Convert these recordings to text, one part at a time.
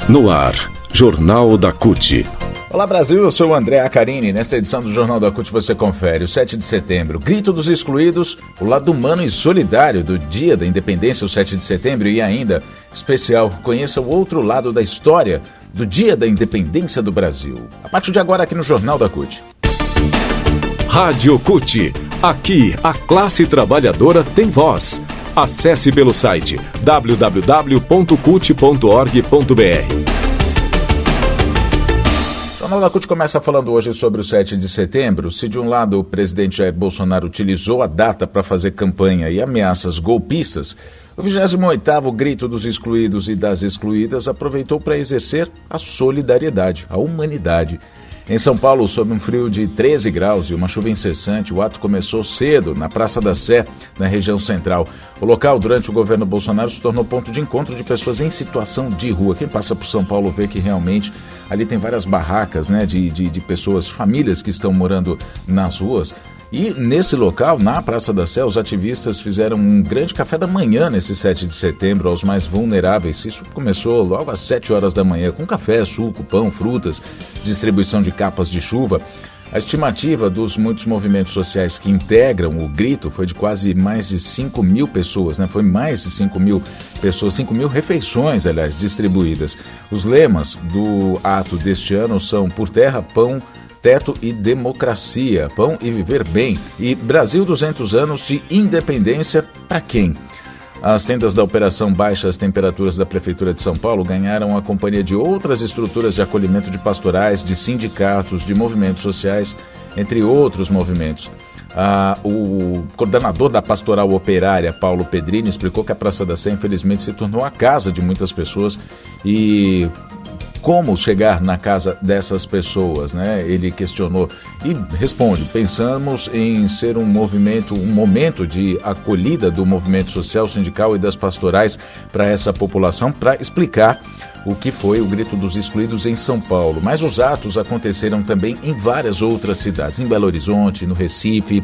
No ar, Jornal da CUT. Olá Brasil, eu sou o André Acarini. Nesta edição do Jornal da CUT você confere o 7 de setembro, grito dos excluídos, o lado humano e solidário do Dia da Independência, o 7 de setembro, e ainda, especial, conheça o outro lado da história do Dia da Independência do Brasil. A partir de agora aqui no Jornal da CUT. Rádio CUT. Aqui, a classe trabalhadora tem voz. Acesse pelo site www.cut.org.br. O Jornal da CUT começa falando hoje sobre o 7 de setembro. Se de um lado o presidente Jair Bolsonaro utilizou a data para fazer campanha e ameaças golpistas, o 28º Grito dos Excluídos e das Excluídas aproveitou para exercer a solidariedade, a humanidade. Em São Paulo, sob um frio de 13 graus e uma chuva incessante, o ato começou cedo na Praça da Sé, na região central. O local, durante o governo Bolsonaro, se tornou ponto de encontro de pessoas em situação de rua. Quem passa por São Paulo vê que realmente ali tem várias barracas, né, de pessoas, famílias que estão morando nas ruas. E nesse local, na Praça da Sé, os ativistas fizeram um grande café da manhã nesse 7 de setembro aos mais vulneráveis. Isso começou logo às 7 horas da manhã, com café, suco, pão, frutas, distribuição de capas de chuva. A estimativa dos muitos movimentos sociais que integram o grito foi de quase mais de 5 mil pessoas, né? Foi mais de 5 mil pessoas, 5 mil refeições, aliás, distribuídas. Os lemas do ato deste ano são Por Terra, Pão, Teto e Democracia, Pão e Viver Bem, e Brasil 200 anos de independência para quem? As tendas da Operação Baixas Temperaturas da Prefeitura de São Paulo ganharam a companhia de outras estruturas de acolhimento de pastorais, de sindicatos, de movimentos sociais, entre outros movimentos. O coordenador da Pastoral Operária, Paulo Pedrini, explicou que a Praça da Sé, infelizmente, se tornou a casa de muitas pessoas e como chegar na casa dessas pessoas, né? Ele questionou e responde: pensamos em ser um momento de acolhida do movimento social, sindical e das pastorais para essa população, para explicar o que foi o Grito dos Excluídos em São Paulo. Mas os atos aconteceram também em várias outras cidades, em Belo Horizonte, no Recife,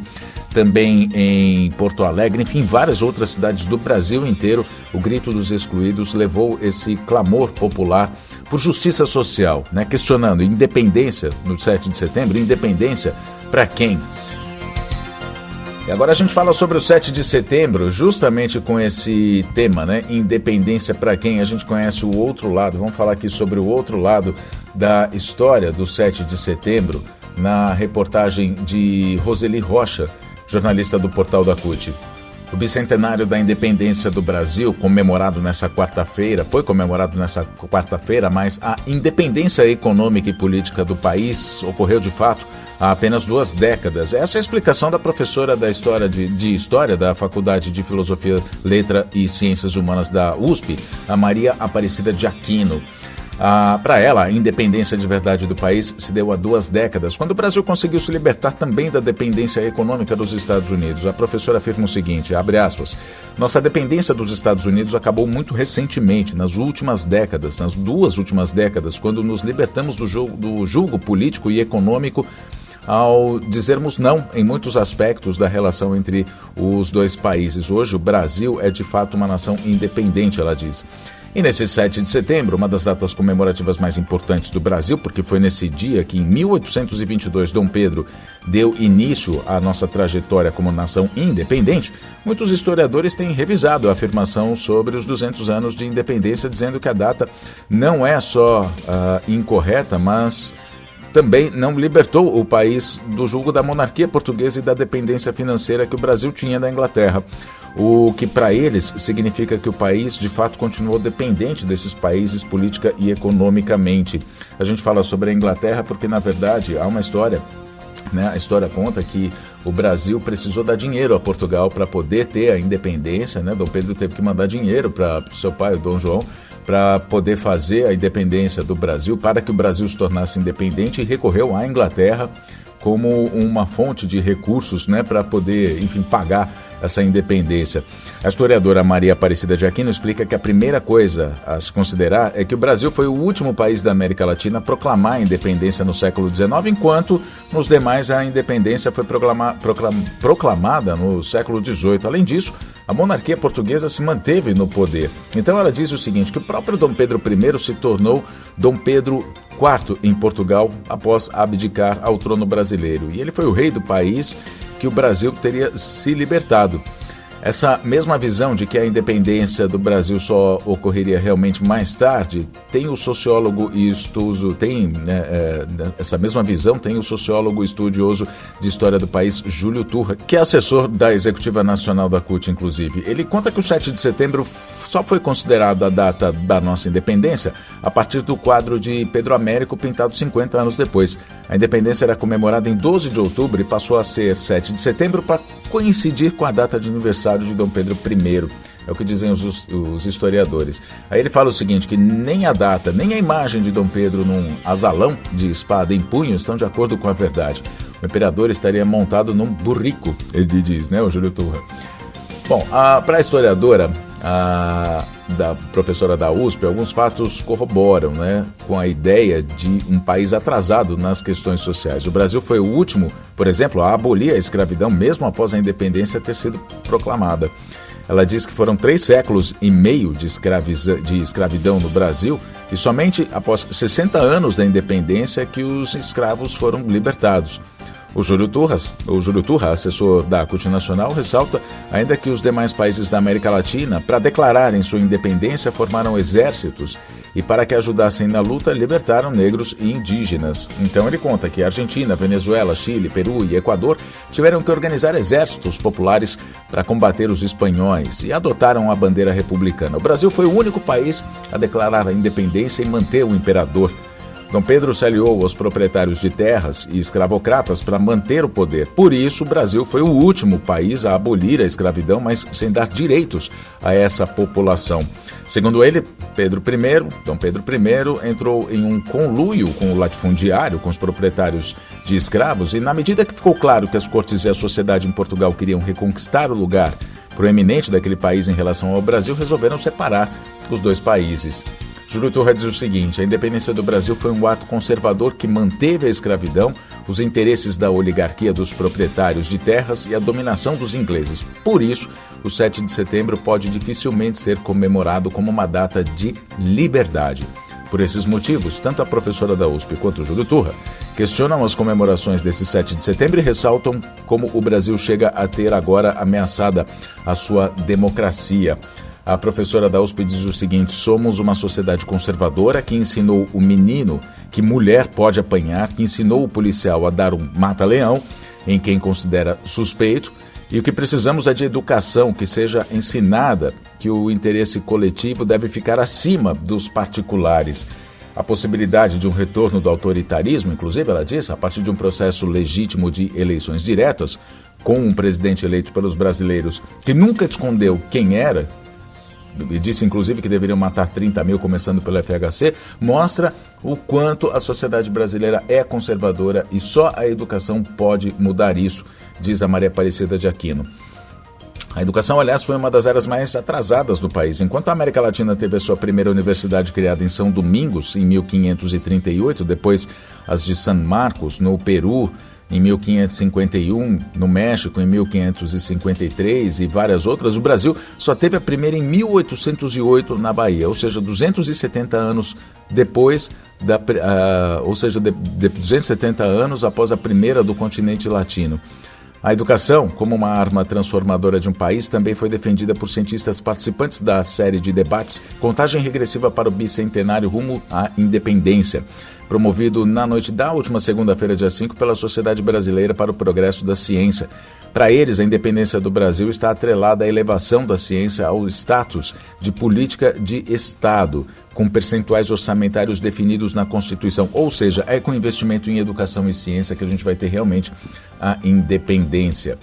também em Porto Alegre, enfim, várias outras cidades do Brasil inteiro. O Grito dos Excluídos levou esse clamor popular por justiça social, né? Questionando independência no 7 de setembro, independência para quem? E agora a gente fala sobre o 7 de setembro, justamente com esse tema, né? Independência para quem? A gente conhece o outro lado. Vamos falar aqui sobre o outro lado da história do 7 de setembro, na reportagem de Roseli Rocha, jornalista do Portal da CUT. O bicentenário da independência do Brasil, foi comemorado nessa quarta-feira, mas a independência econômica e política do país ocorreu de fato há apenas 2 décadas. Essa é a explicação da professora da de História da Faculdade de Filosofia, Letra e Ciências Humanas da USP, a Maria Aparecida de Aquino. Para ela, a independência de verdade do país se deu há 2 décadas, quando o Brasil conseguiu se libertar também da dependência econômica dos Estados Unidos. A professora afirma o seguinte, abre aspas: nossa dependência dos Estados Unidos acabou muito recentemente, nas 2 últimas décadas, quando nos libertamos do julgo político e econômico, ao dizermos não em muitos aspectos da relação entre os 2 países. Hoje, o Brasil é de fato uma nação independente, ela diz. E nesse 7 de setembro, uma das datas comemorativas mais importantes do Brasil, porque foi nesse dia que, em 1822, Dom Pedro deu início à nossa trajetória como nação independente, muitos historiadores têm revisado a afirmação sobre os 200 anos de independência, dizendo que a data não é só incorreta, mas também não libertou o país do jugo da monarquia portuguesa e da dependência financeira que o Brasil tinha da Inglaterra. O que para eles significa que o país de fato continuou dependente desses países política e economicamente. A gente fala sobre a Inglaterra porque na verdade há uma história, né? A história conta que o Brasil precisou dar dinheiro a Portugal para poder ter a independência, né? Dom Pedro teve que mandar dinheiro para o seu pai, o Dom João, para poder fazer a independência do Brasil, para que o Brasil se tornasse independente, e recorreu à Inglaterra como uma fonte de recursos, né, para poder, enfim, pagar essa independência. A historiadora Maria Aparecida de Aquino explica que a primeira coisa a se considerar é que o Brasil foi o último país da América Latina a proclamar a independência no século XIX, enquanto nos demais a independência foi proclamada no século XVIII. Além disso, a monarquia portuguesa se manteve no poder. Então ela diz o seguinte, que o próprio Dom Pedro I se tornou Dom Pedro IV em Portugal após abdicar ao trono brasileiro. E ele foi o rei do país que o Brasil teria se libertado. Essa mesma visão de que a independência do Brasil só ocorreria realmente mais tarde, tem o sociólogo e estudioso, essa mesma visão tem o sociólogo e estudioso de história do país, Júlio Turra, que é assessor da Executiva Nacional da CUT, inclusive. Ele conta que o 7 de setembro só foi considerado a data da nossa independência a partir do quadro de Pedro Américo, pintado 50 anos depois. A independência era comemorada em 12 de outubro e passou a ser 7 de setembro para coincidir com a data de aniversário de Dom Pedro I. É o que dizem os historiadores. Aí ele fala o seguinte, que nem a data, nem a imagem de Dom Pedro num azalão de espada em punho estão de acordo com a verdade. O imperador estaria montado num burrico, ele diz, né, o Júlio Turra. Bom, para a historiadora, da professora da USP, alguns fatos corroboram, né, com a ideia de um país atrasado nas questões sociais. O Brasil foi o último, por exemplo, a abolir a escravidão, mesmo após a independência ter sido proclamada. Ela diz que foram 3 séculos e meio de escravidão no Brasil e somente após 60 anos da independência que os escravos foram libertados. O Júlio Turra, assessor da CUT Nacional, ressalta ainda que os demais países da América Latina, para declararem sua independência, formaram exércitos e, para que ajudassem na luta, libertaram negros e indígenas. Então ele conta que Argentina, Venezuela, Chile, Peru e Equador tiveram que organizar exércitos populares para combater os espanhóis e adotaram a bandeira republicana. O Brasil foi o único país a declarar a independência e manter o imperador. Dom Pedro se aliou aos proprietários de terras e escravocratas para manter o poder. Por isso, o Brasil foi o último país a abolir a escravidão, mas sem dar direitos a essa população. Segundo ele, Dom Pedro I entrou em um conluio com o latifundiário, com os proprietários de escravos, e na medida que ficou claro que as cortes e a sociedade em Portugal queriam reconquistar o lugar proeminente daquele país em relação ao Brasil, resolveram separar os dois países. Júlio Turra diz o seguinte, a independência do Brasil foi um ato conservador que manteve a escravidão, os interesses da oligarquia dos proprietários de terras e a dominação dos ingleses. Por isso, o 7 de setembro pode dificilmente ser comemorado como uma data de liberdade. Por esses motivos, tanto a professora da USP quanto o Júlio Turra questionam as comemorações desse 7 de setembro e ressaltam como o Brasil chega a ter agora ameaçada a sua democracia. A professora da USP diz o seguinte, somos uma sociedade conservadora que ensinou o menino que mulher pode apanhar, que ensinou o policial a dar um mata-leão em quem considera suspeito, e o que precisamos é de educação que seja ensinada, que o interesse coletivo deve ficar acima dos particulares. A possibilidade de um retorno do autoritarismo, inclusive, ela diz, a partir de um processo legítimo de eleições diretas, com um presidente eleito pelos brasileiros que nunca escondeu quem era, e disse inclusive que deveriam matar 30 mil, começando pelo FHC, mostra o quanto a sociedade brasileira é conservadora e só a educação pode mudar isso, diz a Maria Aparecida de Aquino. A educação, aliás, foi uma das áreas mais atrasadas do país. Enquanto a América Latina teve a sua primeira universidade criada em São Domingos, em 1538, depois as de San Marcos, no Peru, em 1551, no México em 1553 e várias outras, o Brasil só teve a primeira em 1808 na Bahia, ou seja, 270 anos depois, 270 anos após a primeira do continente latino. A educação, como uma arma transformadora de um país, também foi defendida por cientistas participantes da série de debates Contagem Regressiva para o Bicentenário Rumo à Independência, promovido na noite da última segunda-feira, dia 5, pela Sociedade Brasileira para o Progresso da Ciência. Para eles, a independência do Brasil está atrelada à elevação da ciência ao status de política de Estado, com percentuais orçamentários definidos na Constituição. Ou seja, é com investimento em educação e ciência que a gente vai ter realmente a independência.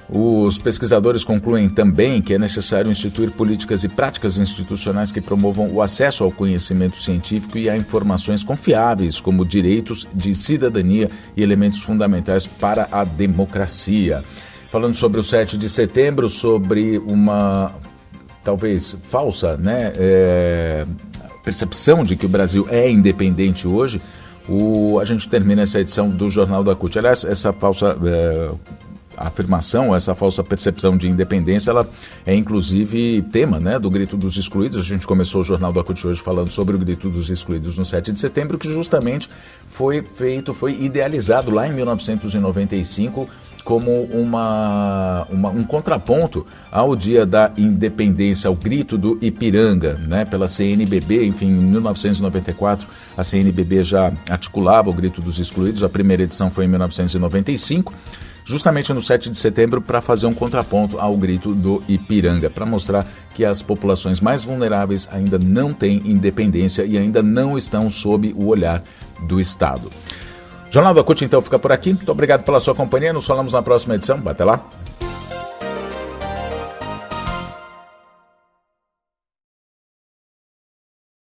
Os pesquisadores concluem também que é necessário instituir políticas e práticas institucionais que promovam o acesso ao conhecimento científico e a informações confiáveis, como direitos de cidadania e elementos fundamentais para a democracia. falando sobre o 7 de setembro, sobre uma talvez falsa, né, percepção de que o Brasil é independente hoje, a gente termina essa edição do Jornal da CUT. Aliás, essa falsa afirmação, essa falsa percepção de independência, ela é inclusive tema, né, do Grito dos Excluídos. A gente começou o Jornal da CUT hoje falando sobre o Grito dos Excluídos no 7 de setembro, que justamente foi idealizado lá em 1995 como um contraponto ao Dia da Independência, ao Grito do Ipiranga, né, pela CNBB. Enfim, em 1994 a CNBB já articulava o Grito dos Excluídos. A primeira edição foi em 1995, justamente no 7 de setembro, para fazer um contraponto ao Grito do Ipiranga, para mostrar que as populações mais vulneráveis ainda não têm independência e ainda não estão sob o olhar do Estado. Jornal da CUT, então, fica por aqui. Muito obrigado pela sua companhia. Nos falamos na próxima edição. Até lá.